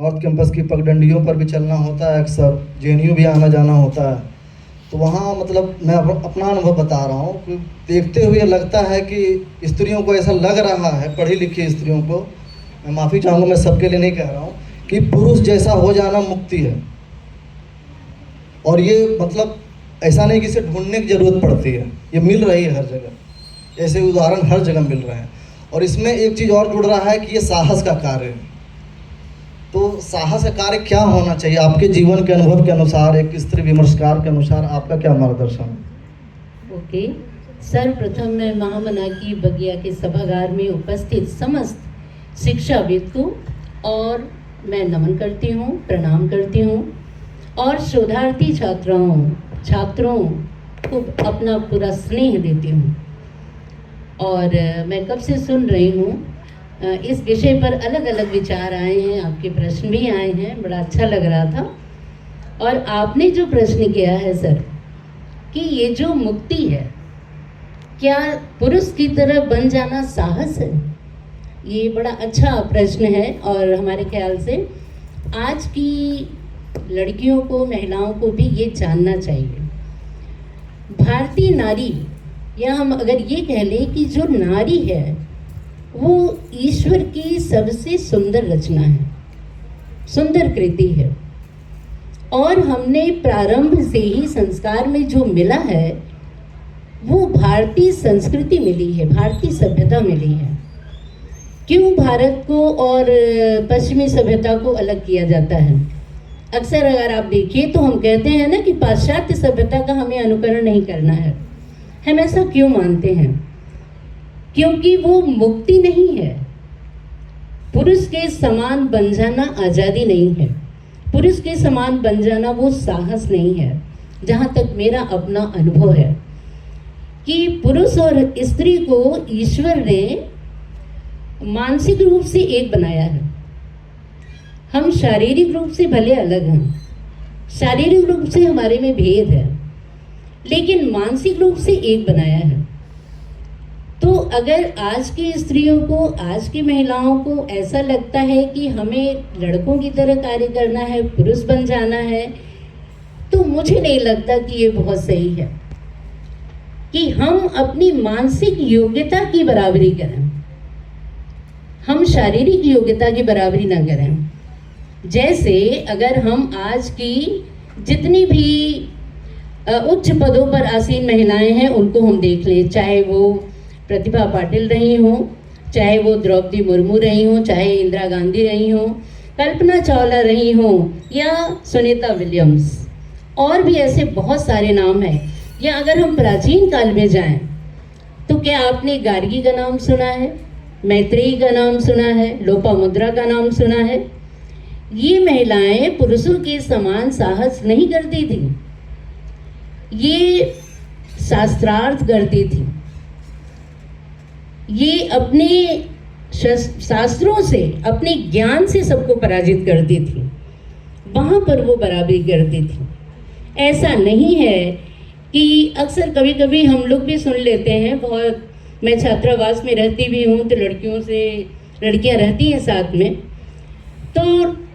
North campus की पगडंडियों पर भी चलना होता है, अक्सर जेएनयू भी आना जाना होता है। तो वहाँ मतलब मैं अपना अनुभव बता रहा हूँ कि देखते हुए लगता है कि स्त्रियों को ऐसा लग रहा है, पढ़ी लिखी स्त्रियों को, मैं माफ़ी चाहूँगा, मैं सबके लिए नहीं कह रहा हूँ, कि पुरुष जैसा हो जाना मुक्ति है। और ये मतलब ऐसा नहीं कि इसे ढूंढने की ज़रूरत पड़ती है, ये मिल रही है हर जगह, ऐसे उदाहरण हर जगह मिल रहे हैं। और इसमें एक चीज़ और जुड़ रहा है कि ये साहस का कार्य है। तो साहस का कार्य क्या होना चाहिए आपके जीवन के अनुभव के अनुसार, एक स्त्री विमर्शकार के अनुसार आपका क्या मार्गदर्शन? ओके, सर्वप्रथम मैं महामना की बगिया के सभागार में उपस्थित समस्त शिक्षाविद को और मैं नमन करती हूँ, प्रणाम करती हूँ और शोधार्थी छात्रों को अपना पूरा स्नेह देती हूँ। और मैं कब से सुन रही हूँ, इस विषय पर अलग अलग विचार आए हैं, आपके प्रश्न भी आए हैं, बड़ा अच्छा लग रहा था। और आपने जो प्रश्न किया है सर, कि ये जो मुक्ति है, क्या पुरुष की तरह बन जाना साहस है? ये बड़ा अच्छा प्रश्न है और हमारे ख्याल से आज की लड़कियों को, महिलाओं को भी ये जानना चाहिए। भारतीय नारी, या हम अगर ये कह लें कि जो नारी है वो ईश्वर की सबसे सुंदर रचना है, सुंदर कृति है। और हमने प्रारंभ से ही संस्कार में जो मिला है वो भारतीय संस्कृति मिली है, भारतीय सभ्यता मिली है। क्यों भारत को और पश्चिमी सभ्यता को अलग किया जाता है? अक्सर अगर आप देखिए तो हम कहते हैं ना कि पाश्चात्य सभ्यता का हमें अनुकरण नहीं करना है। हम ऐसा क्यों मानते हैं? क्योंकि वो मुक्ति नहीं है, पुरुष के समान बन जाना आज़ादी नहीं है, पुरुष के समान बन जाना वो साहस नहीं है। जहाँ तक मेरा अपना अनुभव है कि पुरुष और स्त्री को ईश्वर ने मानसिक रूप से एक बनाया है। हम शारीरिक रूप से भले अलग हैं, शारीरिक रूप से हमारे में भेद है, लेकिन मानसिक रूप से एक बनाया है। तो अगर आज की स्त्रियों को, आज की महिलाओं को ऐसा लगता है कि हमें लड़कों की तरह कार्य करना है, पुरुष बन जाना है, तो मुझे नहीं लगता कि ये बहुत सही है कि हम अपनी मानसिक योग्यता की बराबरी करें, हम शारीरिक योग्यता की बराबरी ना करें। जैसे अगर हम आज की जितनी भी उच्च पदों पर आसीन महिलाएं हैं उनको हम देख लें, चाहे वो प्रतिभा पाटिल रही हों, चाहे वो द्रौपदी मुर्मू रही हों, चाहे इंदिरा गांधी रही हों, कल्पना चावला रही हों, या सुनीता विलियम्स, और भी ऐसे बहुत सारे नाम हैं। या अगर हम प्राचीन काल में जाएं तो क्या आपने गार्गी का नाम सुना है, मैत्रेयी का नाम सुना है, लोपामुद्रा का नाम सुना है? ये महिलाएं पुरुषों के समान साहस नहीं करती थी, ये शास्त्रार्थ करती थी, ये अपने शास्त्रों से, अपने ज्ञान से सबको पराजित करती थी, वहाँ पर वो बराबरी करती थी। ऐसा नहीं है कि अक्सर कभी कभी हम लोग भी सुन लेते हैं, बहुत, मैं छात्रावास में रहती भी हूँ तो लड़कियाँ रहती हैं साथ में, तो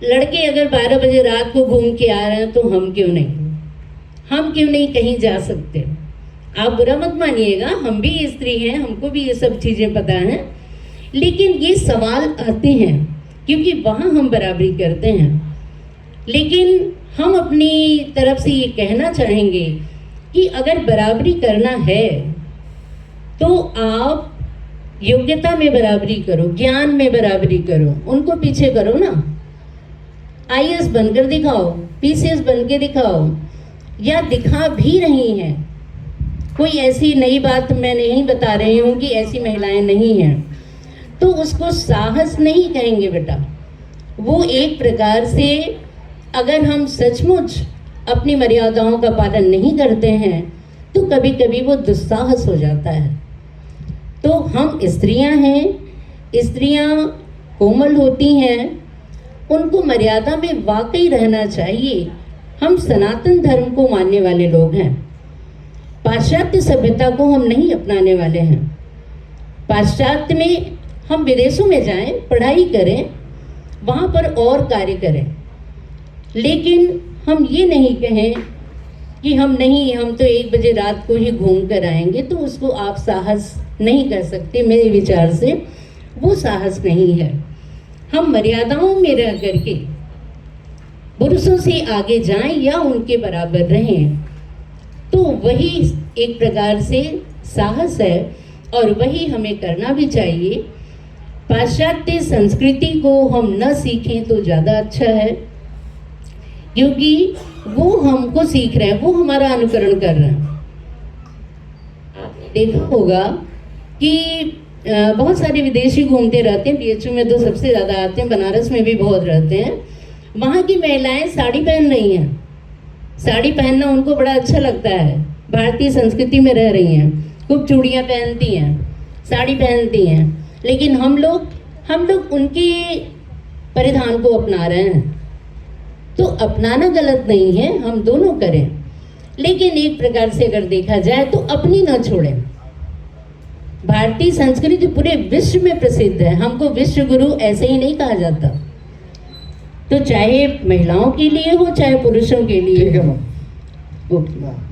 लड़के अगर 12 बजे रात को घूम के आ रहे हैं तो हम क्यों नहीं कहीं जा सकते? आप बुरा मत मानिएगा, हम भी स्त्री हैं, हमको भी ये सब चीज़ें पता हैं, लेकिन ये सवाल आते हैं क्योंकि वहाँ हम बराबरी करते हैं। लेकिन हम अपनी तरफ से ये कहना चाहेंगे कि अगर बराबरी करना है तो आप योग्यता में बराबरी करो, ज्ञान में बराबरी करो, उनको पीछे करो ना। IAS बनकर दिखाओ, PCS बन के दिखाओ, या दिखा भी रही हैं। कोई ऐसी नई बात मैं नहीं बता रही हूँ कि ऐसी महिलाएं नहीं हैं, तो उसको साहस नहीं कहेंगे बेटा। वो एक प्रकार से, अगर हम सचमुच अपनी मर्यादाओं का पालन नहीं करते हैं तो कभी कभी वो दुस्साहस हो जाता है। तो हम स्त्रियां हैं, स्त्रियां कोमल होती हैं, उनको मर्यादा में वाकई रहना चाहिए। हम सनातन धर्म को मानने वाले लोग हैं, पाश्चात्य सभ्यता को हम नहीं अपनाने वाले हैं। पाश्चात्य में हम विदेशों में जाएं, पढ़ाई करें, वहाँ पर और कार्य करें। लेकिन हम ये नहीं कहें कि हम 1 बजे रात को ही घूम कर आएंगे, तो उसको आप साहस नहीं कर सकते। मेरे विचार से वो साहस नहीं है। हम मर्यादाओं में रह करके पुरुषों से आगे जाएं या उनके बराबर रहें, तो वही एक प्रकार से साहस है और वही हमें करना भी चाहिए। पाश्चात्य संस्कृति को हम न सीखें तो ज़्यादा अच्छा है, क्योंकि वो हमको सीख रहे हैं, वो हमारा अनुकरण कर रहे हैं। आपने देखा होगा कि बहुत सारे विदेशी घूमते रहते हैं, बीएचयू में तो सबसे ज़्यादा आते हैं, बनारस में भी बहुत रहते हैं। वहाँ की महिलाएं साड़ी पहन रही हैं, साड़ी पहनना उनको बड़ा अच्छा लगता है, भारतीय संस्कृति में रह रही हैं, खूब चूड़ियाँ पहनती हैं, साड़ी पहनती हैं। लेकिन हम लोग उनके परिधान को अपना रहे हैं। तो अपनाना गलत नहीं है, हम दोनों करें, लेकिन एक प्रकार से अगर देखा जाए तो अपनी न छोड़ें। भारतीय संस्कृति पूरे विश्व में प्रसिद्ध है, हमको विश्व गुरु ऐसे ही नहीं कहा जाता। तो चाहे महिलाओं के लिए हो चाहे पुरुषों के लिए ठीक है हो। मैम।